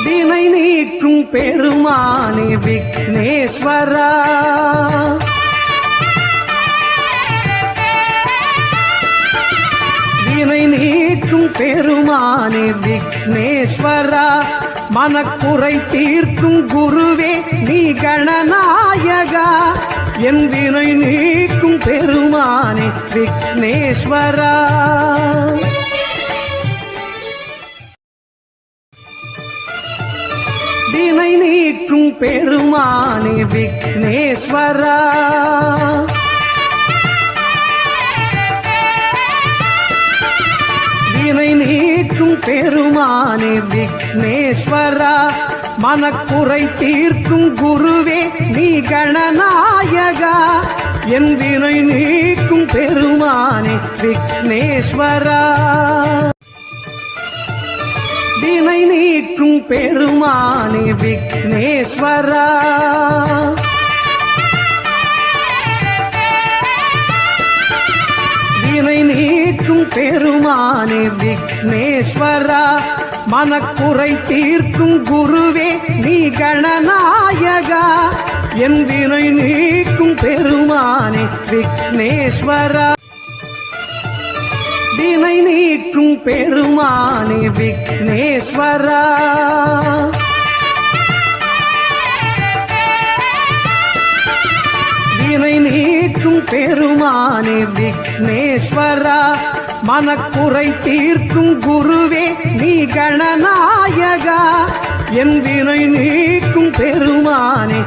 வினை நீக்கும் பெருமானே விக்னேஸ்வரா, வினை நீக்கும் பெருமானே விக்னேஸ்வரா, மனக்குறை தீர்க்கும் குருவே நீ கணநாயகா, என் வினை நீக்கும் பெருமானே விக்னேஸ்வரா. வினை நீக்கும் பெருமானே விக்னேஸ்வரா, வினை நீக்கும் பெருமானே விக்னேஸ்வரா, மனக்குறை தீர்க்கும் குருவே நீ கணநாயகா, என் வினை நீக்கும் பெருமானே விக்னேஸ்வரா. வினை நீக்கும் பெருமானே விக்னேஸ்வரா, வினை நீக்கும் பெருமானே விக்னேஸ்வரா, மனக்குறை தீர்க்கும் குருவே நீ கணநாயகா, என் வினை நீக்கும் பெருமானே விக்னேஸ்வரா. வினை நீக்கும் பெருமானே விக்னேஸ்வரா, வினை நீக்கும் பெருமானே விக்னேஸ்வரா, மனக்குறை தீர்க்கும் குருவே நீ கணநாயகா, என் வினை நீக்கும் பெருமானே